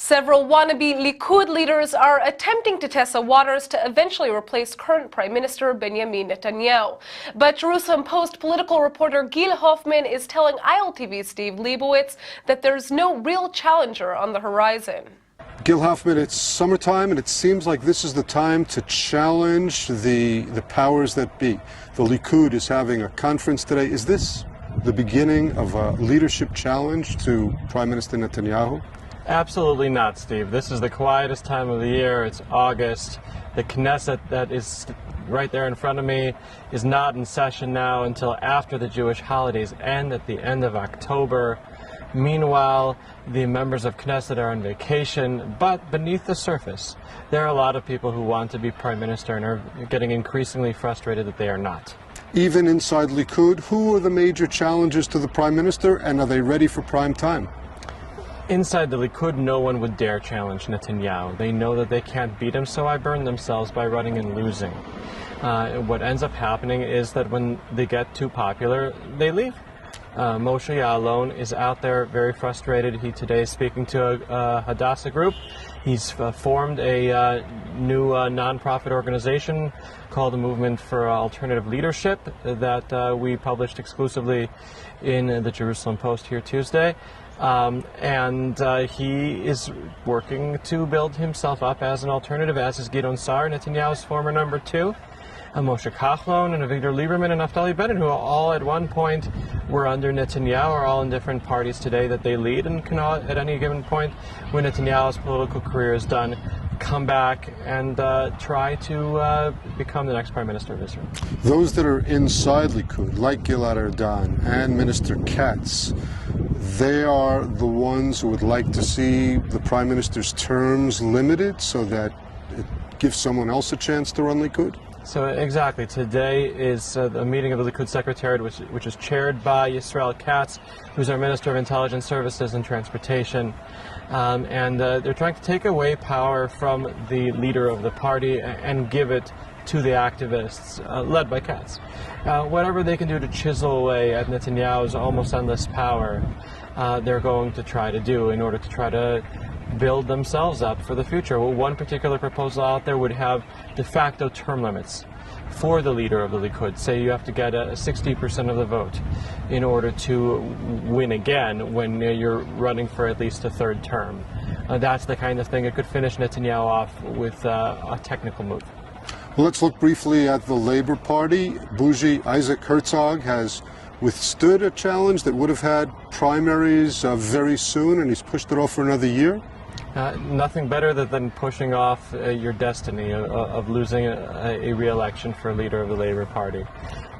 Several wannabe Likud leaders are attempting to test the waters to eventually replace current Prime Minister Benjamin Netanyahu. But Jerusalem Post political reporter Gil Hoffman is telling ILTV's Steve Leibowitz that there's no real challenger on the horizon. Gil Hoffman, it's summertime, and it seems like this is the time to challenge the powers that be. The Likud is having a conference today. Is this the beginning of a leadership challenge to Prime Minister Netanyahu? Absolutely not, Steve. This is the quietest time of the year. It's August. The Knesset that is right there in front of me is not in session now until after the Jewish holidays end at the end of October. Meanwhile, the members of Knesset are on vacation, but beneath the surface, there are a lot of people who want to be Prime Minister and are getting increasingly frustrated that they are not. Even inside Likud, who are the major challenges to the Prime Minister, and are they ready for prime time? Inside the Likud, no one would dare challenge Netanyahu. They know that they can't beat him, so I burn themselves by running and losing. What ends up happening is that when they get too popular, they leave. Moshe Ya'alon is out there very frustrated. He today is speaking to a Hadassah group. He's formed a new nonprofit organization called the Movement for Alternative Leadership that we published exclusively in the Jerusalem Post here Tuesday. He is working to build himself up as an alternative, as is Gideon Sa'ar, Netanyahu's former number two. Moshe Kachlon and Avigdor Lieberman and Naftali Bennett, who all at one point were under Netanyahu, are all in different parties today that they lead and can all, at any given point, when Netanyahu's political career is done, come back and try to become the next Prime Minister of Israel. Those that are inside Likud, like Gilad Erdan and Minister Katz, they are the ones who would like to see the Prime Minister's terms limited so that it gives someone else a chance to run Likud? So exactly. Today is a meeting of the Likud Secretariat, which is chaired by Yisrael Katz, who's our Minister of Intelligence Services and Transportation. They're trying to take away power from the leader of the party and give it to the activists, led by Katz. Whatever they can do to chisel away at Netanyahu's almost endless power, they're going to try to do in order to try to build themselves up for the future. Well, one particular proposal out there would have de facto term limits for the leader of the Likud. Say you have to get 60% of the vote in order to win again when you're running for at least a third term. That's the kind of thing that could finish Netanyahu off with a technical move. Well, let's look briefly at the Labor Party. Bougie Isaac Herzog has withstood a challenge that would have had primaries very soon, and he's pushed it off for another year. Nothing better than pushing off your destiny of losing a re-election for leader of the Labor Party.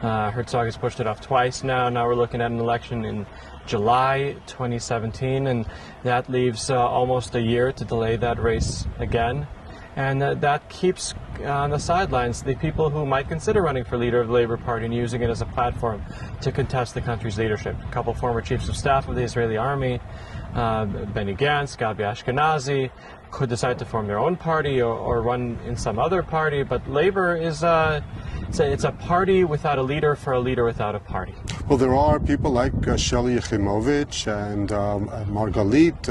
Herzog has pushed it off twice now. Now we're looking at an election in July 2017, and that leaves almost a year to delay that race again. And that keeps on the sidelines the people who might consider running for leader of the Labor Party and using it as a platform to contest the country's leadership. A couple former chiefs of staff of the Israeli army, Benny Gantz, Gabi Ashkenazi, could decide to form their own party or run in some other party, but Labor is it's a party without a leader for a leader without a party. Well, there are people like Sheli Yachimovich and Margalit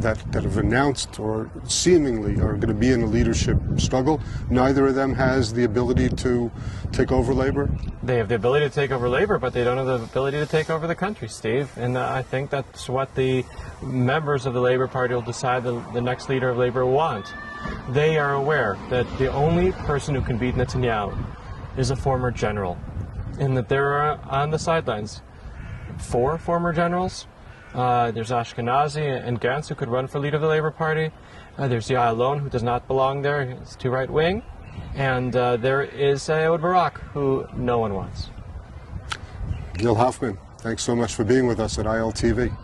that have announced or seemingly are going to be in a leadership struggle. Neither of them has the ability to take over Labor? They have the ability to take over Labor, but they don't have the ability to take over the country, Steve. And I think that's what the members of the Labor Party will decide the next leader of Labor want. They are aware that the only person who can beat Netanyahu is a former general, and that there are on the sidelines 4 former generals. There's Ashkenazi and Gantz, who could run for leader of the Labor Party. There's Ya'alon, who does not belong there. He's too right-wing. And there is Ehud Barak, who no one wants. Gil Hoffman, thanks so much for being with us at ILTV.